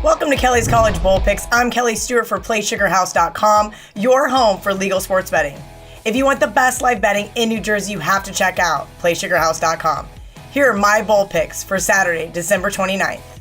Welcome to Kelly's College Bowl Picks. I'm Kelly Stewart for PlaySugarHouse.com, your home for legal sports betting. If you want the best live betting in New Jersey, you have to check out PlaySugarHouse.com. Here are my bowl picks for Saturday, December 29th.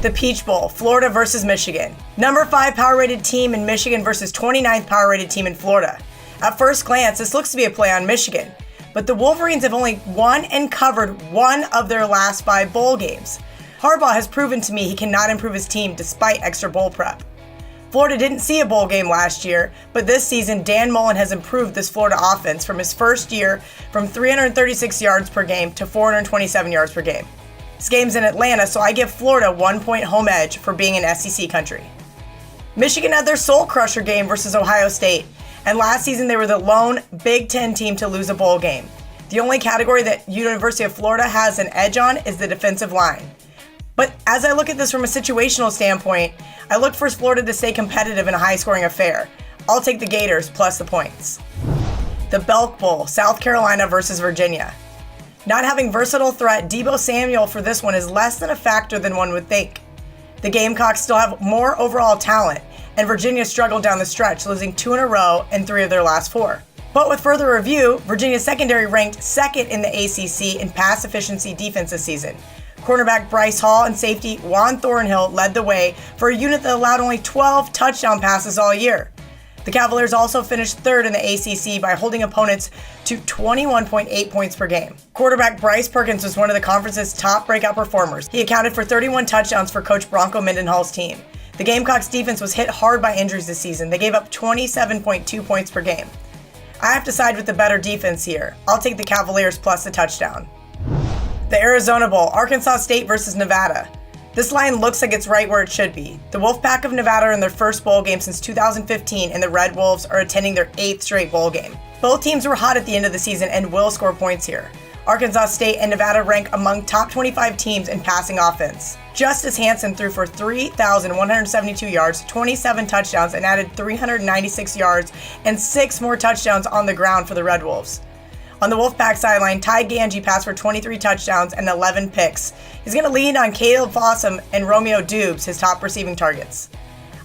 The Peach Bowl, Florida versus Michigan. Number 5 power-rated team in Michigan versus 29th power-rated team in Florida. At first glance, this looks to be a play on Michigan, but the Wolverines have only won and covered one of their last 5 bowl games. Harbaugh has proven to me he cannot improve his team despite extra bowl prep. Florida didn't see a bowl game last year, but this season Dan Mullen has improved this Florida offense from his first year from 336 yards per game to 427 yards per game. This game's in Atlanta, so I give Florida 1-point home edge for being in SEC country. Michigan had their soul crusher game versus Ohio State, and last season they were the lone Big Ten team to lose a bowl game. The only category that University of Florida has an edge on is the defensive line. But as I look at this from a situational standpoint, I look for Florida to stay competitive in a high-scoring affair. I'll take the Gators plus the points. The Belk Bowl, South Carolina versus Virginia. Not having versatile threat Deebo Samuel for this one is less than a factor than one would think. The Gamecocks still have more overall talent, and Virginia struggled down the stretch, losing 2 in a row and 3 of their last 4. But with further review, Virginia's secondary ranked 2nd in the ACC in pass efficiency defense this season. Cornerback Bryce Hall and safety Juan Thornhill led the way for a unit that allowed only 12 touchdown passes all year. The Cavaliers also finished 3rd in the ACC by holding opponents to 21.8 points per game. Quarterback Bryce Perkins was one of the conference's top breakout performers. He accounted for 31 touchdowns for Coach Bronco Mendenhall's team. The Gamecocks defense was hit hard by injuries this season. They gave up 27.2 points per game. I have to side with the better defense here. I'll take the Cavaliers plus the touchdown. The Arizona Bowl, Arkansas State versus Nevada. This line looks like it's right where it should be. The Wolfpack of Nevada are in their first bowl game since 2015, and the Red Wolves are attending their 8th straight bowl game. Both teams were hot at the end of the season and will score points here. Arkansas State and Nevada rank among top 25 teams in passing offense. Justice Hansen threw for 3,172 yards, 27 touchdowns, and added 396 yards and 6 more touchdowns on the ground for the Red Wolves. On the Wolfpack sideline, Ty Ganji passed for 23 touchdowns and 11 picks. He's going to lean on Caleb Fossum and Romeo Dubes, his top receiving targets.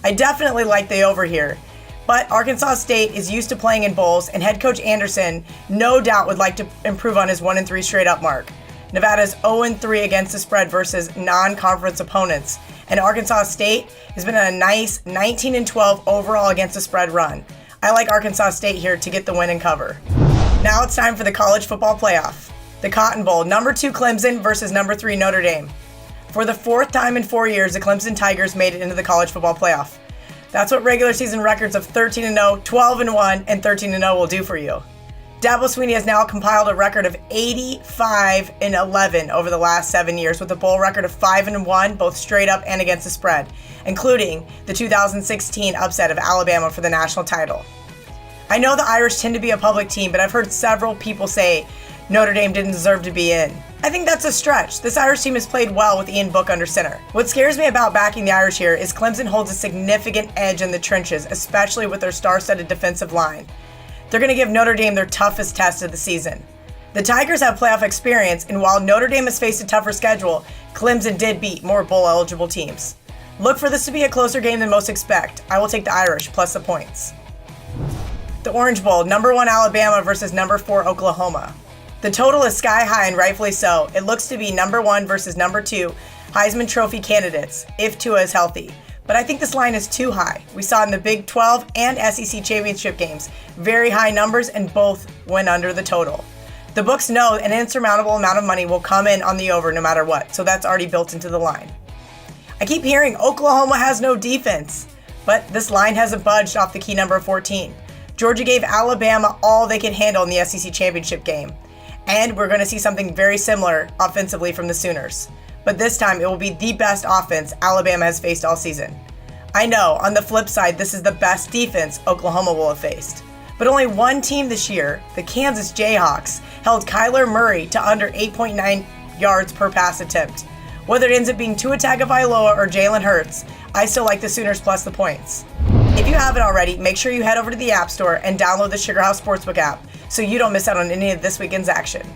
I definitely like the over here, but Arkansas State is used to playing in bowls, and head coach Anderson no doubt would like to improve on his 1-3 straight up mark. Nevada's 0-3 against the spread versus non-conference opponents, and Arkansas State has been on a nice 19-12 overall against the spread run. I like Arkansas State here to get the win and cover. Now it's time for the college football playoff. The Cotton Bowl, number 2 Clemson versus number 3 Notre Dame. For the 4th time in 4 years, the Clemson Tigers made it into the college football playoff. That's what regular season records of 13-0, 12-1, and 13-0 will do for you. Dabo Swinney has now compiled a record of 85-11 over the last 7 years, with a bowl record of 5-1, both straight up and against the spread, including the 2016 upset of Alabama for the national title. I know the Irish tend to be a public team, but I've heard several people say Notre Dame didn't deserve to be in. I think that's a stretch. This Irish team has played well with Ian Book under center. What scares me about backing the Irish here is Clemson holds a significant edge in the trenches, especially with their star-studded defensive line. They're going to give Notre Dame their toughest test of the season. The Tigers have playoff experience, and while Notre Dame has faced a tougher schedule, Clemson did beat more bowl-eligible teams. Look for this to be a closer game than most expect. I will take the Irish plus the points. The Orange Bowl, number 1 Alabama versus number 4 Oklahoma. The total is sky high, and rightfully so. It looks to be number 1 versus number 2 Heisman Trophy candidates, if Tua is healthy. But I think this line is too high. We saw in the Big 12 and SEC championship games very high numbers, and both went under the total. The books know an insurmountable amount of money will come in on the over no matter what, so that's already built into the line. I keep hearing Oklahoma has no defense, but this line hasn't budged off the key number 14. Georgia gave Alabama all they could handle in the SEC championship game, and we're going to see something very similar offensively from the Sooners. But this time, it will be the best offense Alabama has faced all season. I know, on the flip side, this is the best defense Oklahoma will have faced. But only one team this year, the Kansas Jayhawks, held Kyler Murray to under 8.9 yards per pass attempt. Whether it ends up being Tua Tagovailoa or Jalen Hurts, I still like the Sooners plus the points. If you haven't already, make sure you head over to the App Store and download the Sugar House Sportsbook app so you don't miss out on any of this weekend's action.